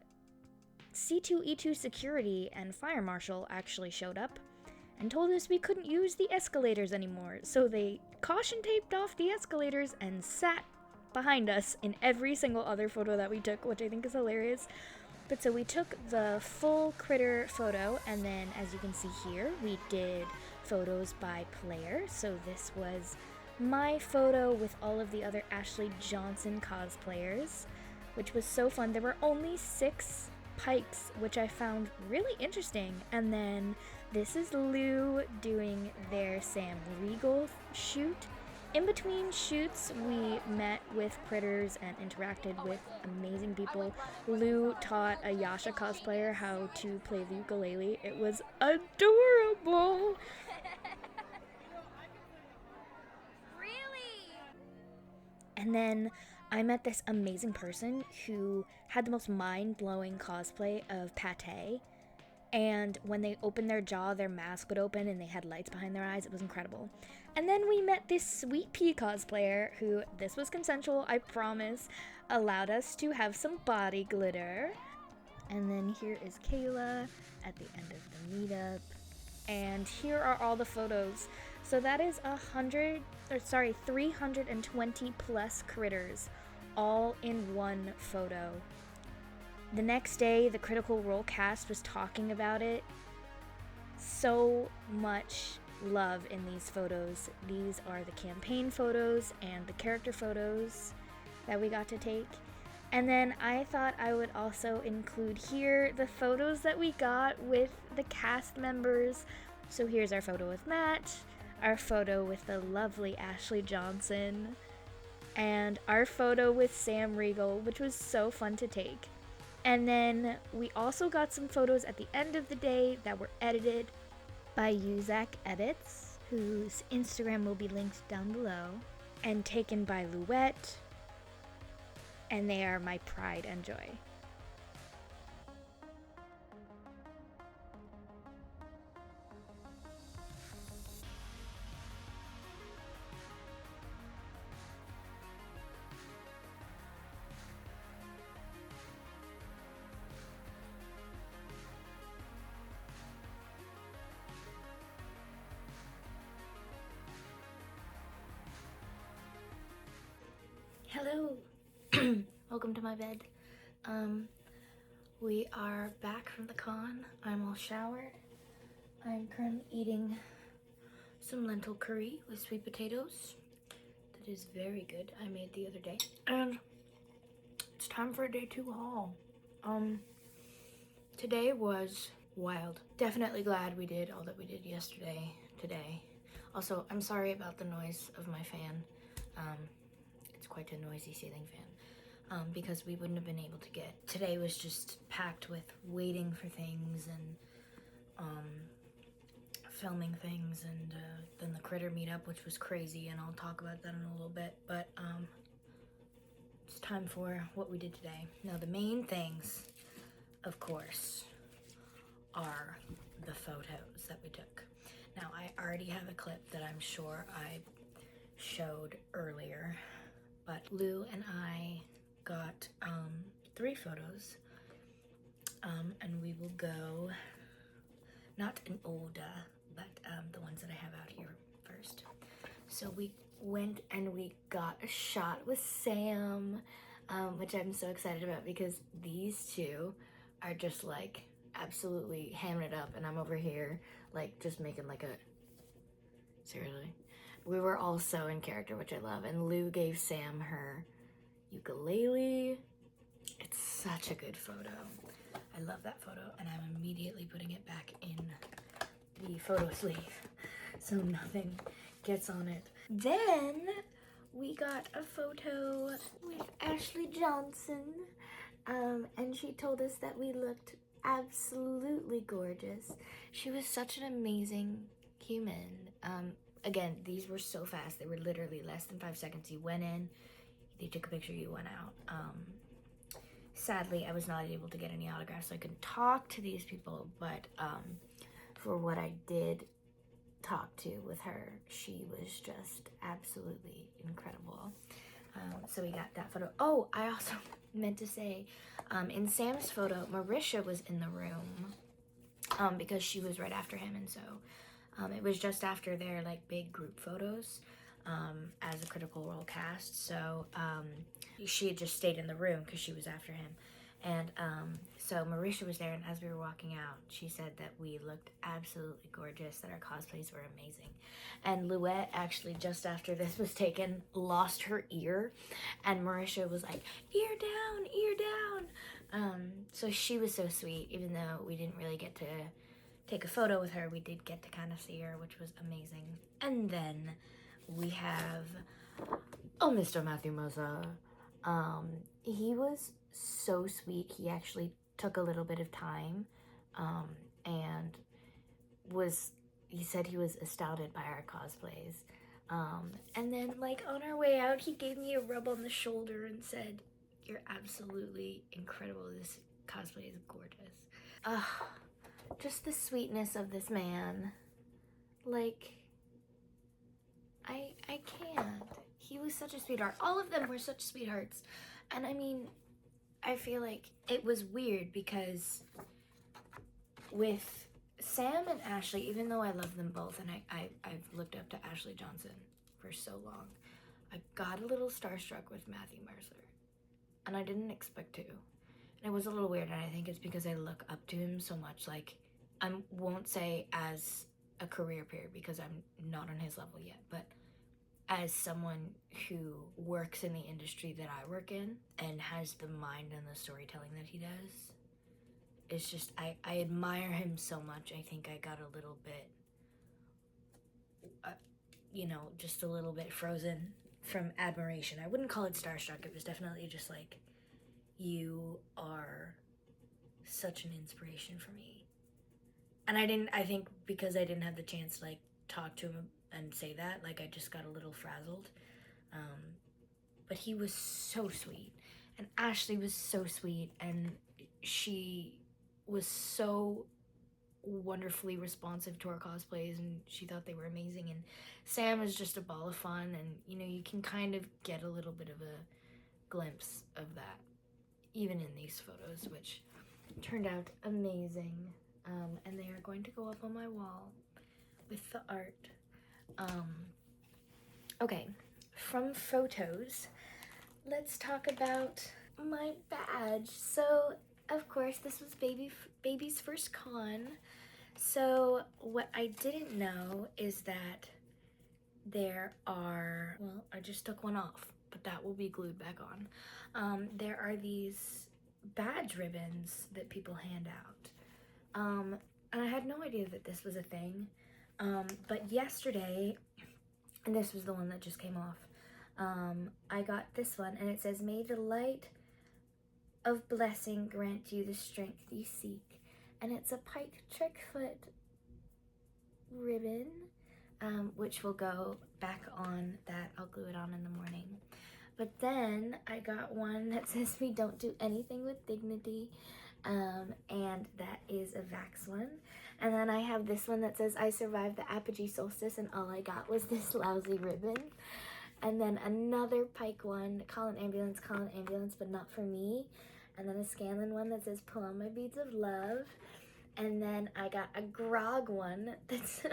A: C2E2 security and fire marshal actually showed up and told us we couldn't use the escalators anymore. So they caution taped off the escalators and sat behind us in every single other photo that we took, which I think is hilarious. But so we took the full critter photo, and then as you can see here, we did photos by player. So this was my photo with all of the other Ashley Johnson cosplayers, which was so fun. There were only 6 pikes, which I found really interesting. And then this is Lou doing their Sam Riegel shoot. In between shoots, we met with critters and interacted with amazing people. Lou taught a Yasha cosplayer how to play the ukulele. It was adorable.
C: Really?
A: And then I met this amazing person who had the most mind-blowing cosplay of Pate. And when they opened their jaw, their mask would open and they had lights behind their eyes. It was incredible. And then we met this Sweet Pea cosplayer who, this was consensual, I promise, allowed us to have some body glitter. And then here is Kayla at the end of the meetup. And here are all the photos. So that is 320 plus critters, all in one photo. The next day, the Critical Role cast was talking about it. So much love in these photos. These are the campaign photos and the character photos that we got to take. And then I thought I would also include here the photos that we got with the cast members. So here's our photo with Matt, our photo with the lovely Ashley Johnson, and our photo with Sam Riegel, which was so fun to take. And then we also got some photos at the end of the day that were edited by Uzak Edits, whose Instagram will be linked down below, and taken by Luet, and they are my pride and joy. Hello, welcome to my bed. We are back from the con. I'm all showered. I'm currently eating some lentil curry with sweet potatoes. The is very good. I made the other day. And it's time for a day 2 haul. Today was wild. Definitely glad we did all that we did yesterday, today. Also, I'm sorry about the noise of my fan. It's quite a noisy ceiling fan. Because we wouldn't have been able to get. Today was just packed with waiting for things and filming things, and then the critter meetup, which was crazy, and I'll talk about that in a little bit. But it's time for what we did today. Now the main things, of course, are the photos that we took. Now I already have a clip that I'm sure I showed earlier, but Lou and I got 3 photos, and we will go, not in order, but the ones that I have out here first. So we went and we got a shot with Sam, which I'm so excited about because these two are just like absolutely hamming it up, and I'm over here like just making like a, seriously. We were all so in character, which I love, and Lou gave Sam her ukulele. It's such a good photo. I love that photo, and I'm immediately putting it back in the photo sleeve so nothing gets on it. Then we got a photo with Ashley Johnson, and she told us that we looked absolutely gorgeous. She was such an amazing human. Again, these were so fast. They were literally less than 5 seconds. You went in, they took a picture, you went out. Sadly, I was not able to get any autographs, so I couldn't talk to these people, but for what I did talk to with her, she was just absolutely incredible. So we got that photo. Oh, I also meant to say, in Sam's photo, Marisha was in the room because she was right after him, and so it was just after their like big group photos as a Critical Role cast. So she had just stayed in the room because she was after him. And so Marisha was there, and as we were walking out, she said that we looked absolutely gorgeous, that our cosplays were amazing. And Luet, actually, just after this was taken, lost her ear, and Marisha was like, ear down, ear down. So she was so sweet, even though we didn't really get to take a photo with her, we did get to kind of see her, which was amazing. And then we have, oh, Mr. Matthew Moza. He was so sweet. He actually took a little bit of time, and he said he was astounded by our cosplays. And then like on our way out, he gave me a rub on the shoulder and said, "You're absolutely incredible. This cosplay is gorgeous." Just the sweetness of this man. Like, I can't. He was such a sweetheart. All of them were such sweethearts. And I mean, I feel like it was weird because with Sam and Ashley, even though I love them both, and I've looked up to Ashley Johnson for so long, I got a little starstruck with Matthew Mercer. And I didn't expect to. And it was a little weird, and I think it's because I look up to him so much. Like, I won't say as a career peer because I'm not on his level yet, but as someone who works in the industry that I work in and has the mind and the storytelling that he does, it's just, I admire him so much. I think I got a little bit, just a little bit frozen from admiration. I wouldn't call it starstruck. It was definitely just like, you are such an inspiration for me. And I think because I didn't have the chance to like talk to him and say that, like I just got a little frazzled. But he was so sweet, and Ashley was so sweet, and she was so wonderfully responsive to our cosplays, and she thought they were amazing. And Sam is just a ball of fun, and you can kind of get a little bit of a glimpse of that even in these photos, which turned out amazing. And they are going to go up on my wall with the art. Okay, from photos, let's talk about my badge. So, of course, this was baby's first con. So, what I didn't know is that there are, well, I just took one off, but that will be glued back on. There are these badge ribbons that people hand out. And I had no idea that this was a thing. But yesterday, and this was the one that just came off, I got this one, and it says, "May the light of blessing grant you the strength you seek." And it's a PIKE TRICKFOOT ribbon, which will go back on that. I'll glue it on in the morning. But then I got one that says, "We don't do anything with dignity," and that is a Vax one. And then I have this one that says, "I survived the apogee solstice and all I got was this lousy ribbon." And then another PIKE one, "Call an ambulance, but not for me." And then a SCANLAN one that says, "Pull on my beads of love." And then I got a grog one that's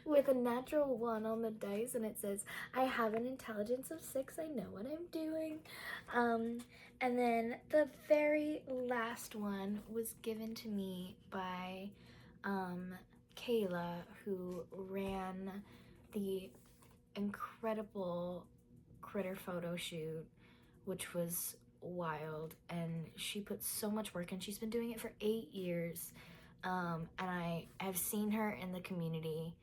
A: with a natural 1 on the dice, and it says, "I have an intelligence of 6, I know what I'm doing." And then the very last one was given to me by Kayla, who ran the incredible critter photo shoot, which was wild, and she put so much work in. She's been doing it for 8 years. And I have seen her in the community,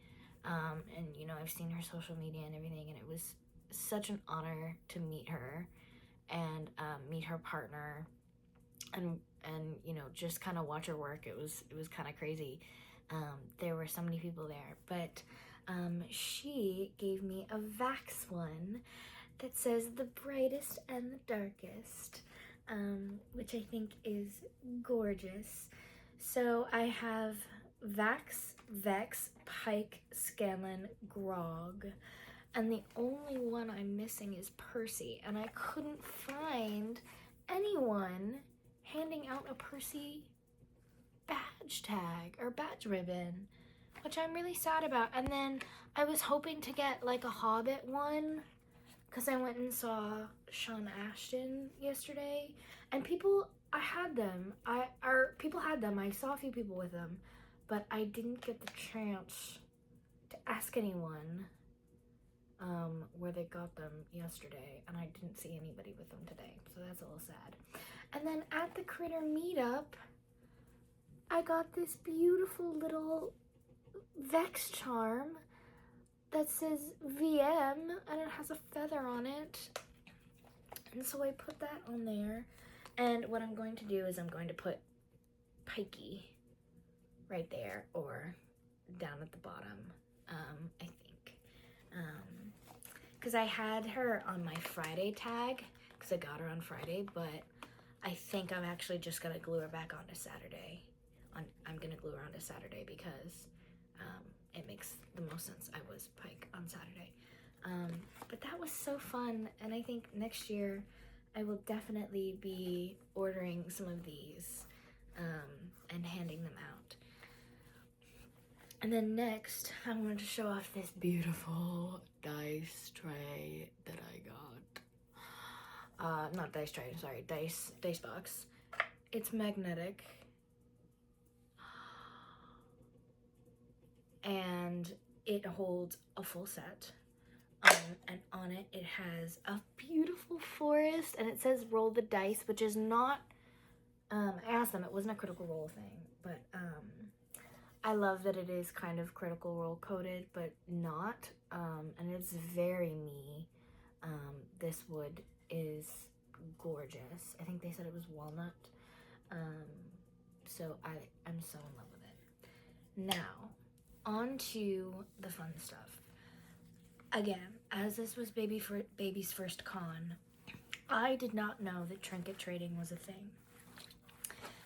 A: and you know, I've seen her social media and everything, and it was such an honor to meet her and meet her partner, and you know, just kind of watch her work. It was kind of crazy. There were so many people there, but she gave me a Vax one that says "the brightest and the darkest," which I think is gorgeous. So I have Vax, Vex, PIKE, SCANLAN, Grog, and the only one I'm missing is Percy, and I couldn't find anyone handing out a Percy badge tag or badge ribbon, which I'm really sad about. And then I was hoping to get like a Hobbit one, because I went and saw Sean Ashton yesterday, and people had them. People had them. I saw a few people with them, but I didn't get the chance to ask anyone where they got them yesterday, and I didn't see anybody with them today, so that's a little sad. And then at the critter meetup, I got this beautiful little Vex charm that says VM, and it has a feather on it, and so I put that on there. And what I'm going to do is I'm going to put Pikey right there, or down at the bottom, I think. Because I had her on my Friday tag, because I got her on Friday, but I think I'm actually just going to glue her back onto Saturday. I'm going to glue her onto Saturday because it makes the most sense. I was Pike on Saturday. But that was so fun, and I think next year I will definitely be ordering some of these and handing them out. And then next, I wanted to show off this beautiful dice tray that I got. Not dice tray, sorry, dice box. It's magnetic. And it holds a full set. And on it, it has a beautiful forest, and it says "roll the dice," which is not, I asked them, it wasn't a Critical Role thing, but I love that it is kind of Critical Role coded, but not, and it's very me. This wood is gorgeous. I think they said it was walnut, so I'm so in love with it. Now, on to the fun stuff. Again, as this was baby's first con, I did not know that trinket trading was a thing.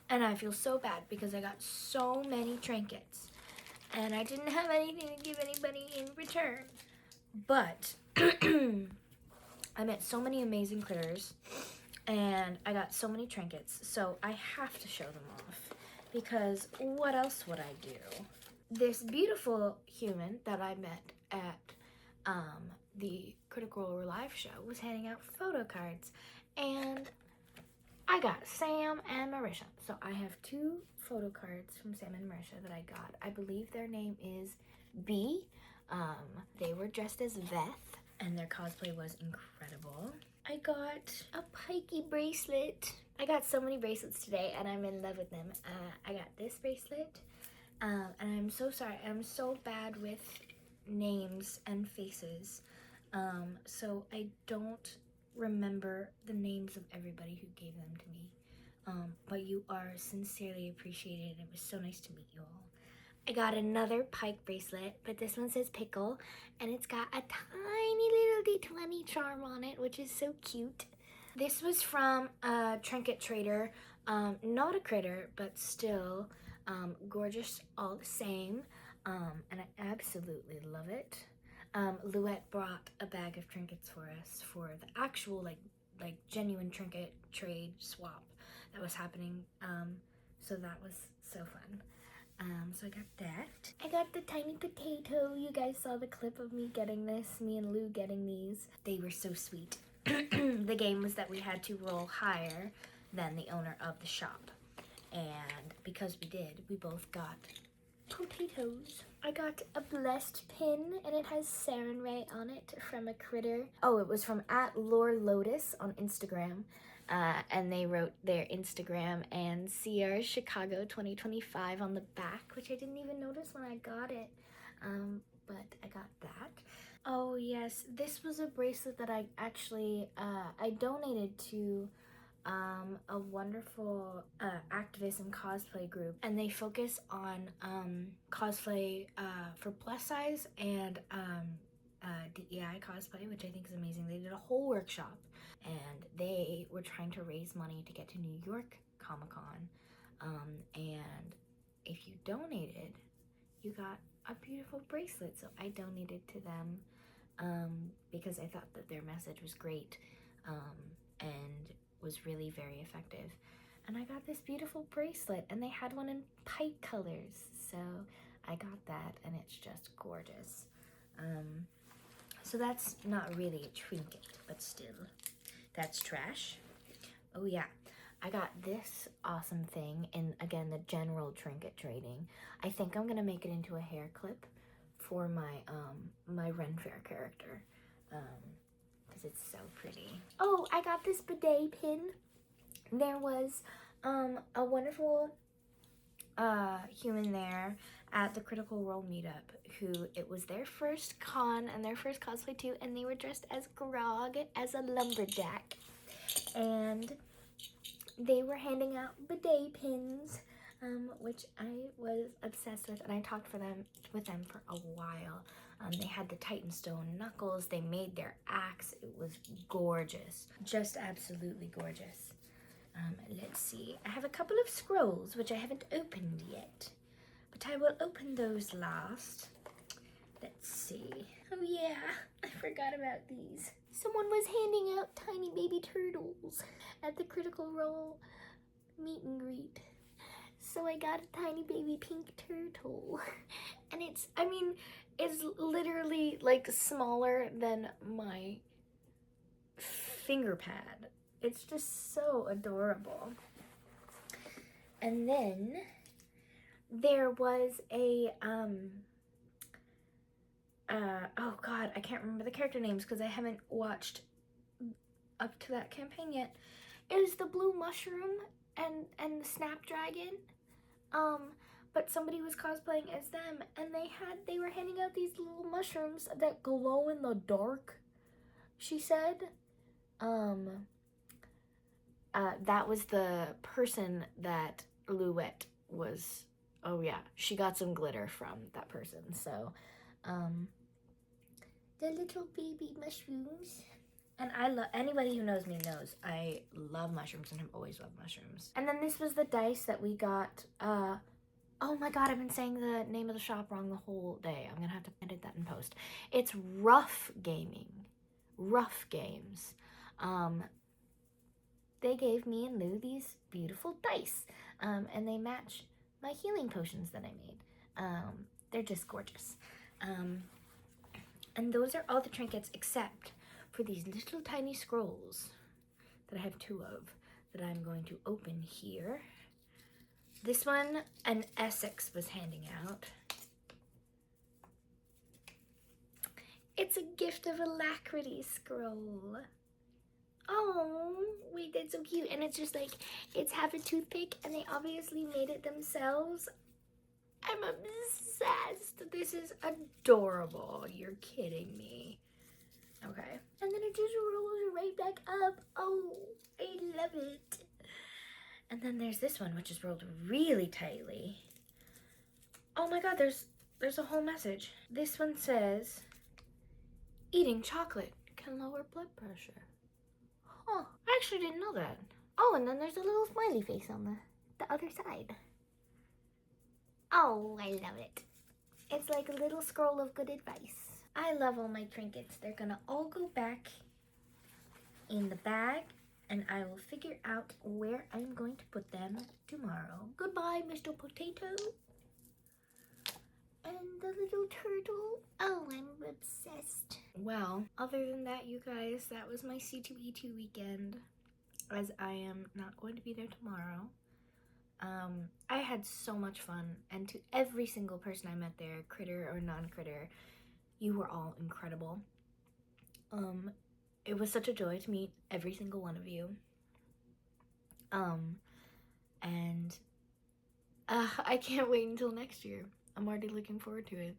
A: And I feel so bad because I got so many trinkets and I didn't have anything to give anybody in return. But I met so many amazing critters and I got so many trinkets, so I have to show them off because what else would I do? This beautiful human that I met at the Critical Role live show was handing out photo cards, and I got Sam and Marisha. So I have 2 photo cards from Sam and Marisha that I got. I believe their name is B. They were dressed as Veth, and their cosplay was incredible. I got a PIKE bracelet. I got so many bracelets today, and I'm in love with them. I got this bracelet, and I'm so sorry. I'm so bad with names and faces, so I don't remember the names of everybody who gave them to me. But you are sincerely appreciated. It was so nice to meet you all. I got another PIKE bracelet, but this one says Pickle, and it's got a tiny little D20 charm on it, which is so cute. This was from a trinket trader, not a critter, but still gorgeous all the same, and I absolutely love it. Luet brought a bag of trinkets for us for the actual like genuine trinket trade swap that was happening, so that was so fun. So I got that. I got the tiny potato. You guys saw the clip of me getting this, me and Lou getting these. They were so sweet. The game was that we had to roll higher than the owner of the shop. And because we did, we both got potatoes. I got a blessed pin, and it has Sarin Ray on it from a critter. Oh, it was from @LoreLotus on Instagram. And they wrote their Instagram and CR Chicago 2025 on the back, which I didn't even notice when I got it, but I got that. Oh yes, this was a bracelet that I actually, I donated to a wonderful activist and cosplay group, and they focus on cosplay for plus size and DEI cosplay, which I think is amazing. They did a whole workshop, and they were trying to raise money to get to New York Comic-Con, and if you donated, you got a beautiful bracelet. So I donated to them because I thought that their message was great, and was really very effective. And I got this beautiful bracelet, and they had one in PIKE colors, so I got that, and it's just gorgeous. So that's not really a trinket, but still, that's trash. Oh yeah, I got this awesome thing in, again, the general trinket trading. I think I'm gonna make it into a hair clip for my my Ren Fair character, because it's so pretty. Oh, I got this bidet pin. There was a wonderful human there at the Critical Role meetup who, it was their first con and their first cosplay too, and they were dressed as Grog, as a lumberjack, and they were handing out bidet pins, which I was obsessed with, and I talked with them for a while. They had the Titanstone knuckles, they made their axe. It was gorgeous, just absolutely gorgeous. Let's see, I have a couple of scrolls which I haven't opened yet, but I will open those last. Let's see. Oh yeah, I forgot about these. Someone was handing out tiny baby turtles at the Critical Role meet and greet. So I got a tiny baby pink turtle. And it's, I mean, it's literally like smaller than my finger pad. It's just so adorable. And then there was a, oh god, I can't remember the character names because I haven't watched up to that campaign yet. It was the blue mushroom and the snapdragon, but somebody was cosplaying as them, and they were handing out these little mushrooms that glow in the dark, she said. That was the person that Luet was, oh yeah, she got some glitter from that person, so, the little baby mushrooms. And I love, anybody who knows me knows I love mushrooms and have always loved mushrooms. And then this was the dice that we got, oh my god, I've been saying the name of the shop wrong the whole day. I'm gonna have to edit that in post. It's Rough Gaming, Rough Games. They gave me and Lou these beautiful dice, and they match my healing potions that I made. They're just gorgeous. And those are all the trinkets except for these little tiny scrolls that I have 2 of that I'm going to open here. This one, an Essex was handing out. It's a gift of alacrity scroll. Oh, wait, that's so cute. And it's just like, it's half a toothpick and they obviously made it themselves. I'm obsessed. This is adorable. You're kidding me. Okay. And then it just rolls right back up. Oh, I love it. And then there's this one, which is rolled really tightly. Oh my god, there's a whole message. This one says, eating chocolate can lower blood pressure. Oh, I actually didn't know that. Oh, and then there's a little smiley face on the other side. Oh, I love it. It's like a little scroll of good advice. I love all my trinkets. They're gonna all go back in the bag, and I will figure out where I'm going to put them tomorrow. Goodbye, Mr. Potato. And the little turtle. Oh, I'm obsessed. Well, other than that, you guys, that was my C2E2 weekend, as I am not going to be there tomorrow. I had so much fun, and to every single person I met there, critter or non-critter, you were all incredible. It was such a joy to meet every single one of you. And I can't wait until next year. I'm already looking forward to it.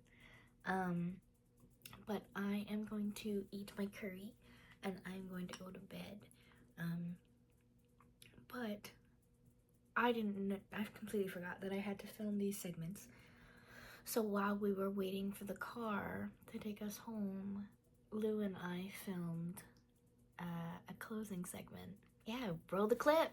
A: But I am going to eat my curry, and I'm going to go to bed. But I completely forgot that I had to film these segments. So while we were waiting for the car to take us home, Lou and I filmed a closing segment. Yeah, roll the clip.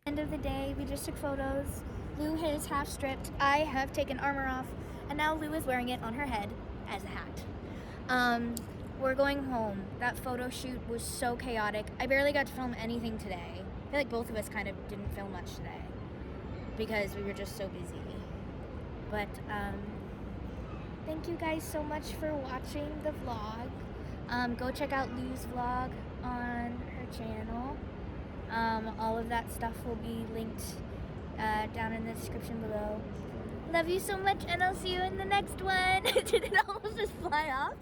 A: End of the day, we just took photos. Lou is half stripped. I have taken armor off, and now Lou is wearing it on her head as a hat. We're going home. That photo shoot was so chaotic. I barely got to film anything today. I feel like both of us kind of didn't film much today because we were just so busy. But thank you guys so much for watching the vlog. Go check out Lou's vlog on her channel. All of that stuff will be linked down in the description below. Love you so much, and I'll see you in the next one. Did it almost just fly off?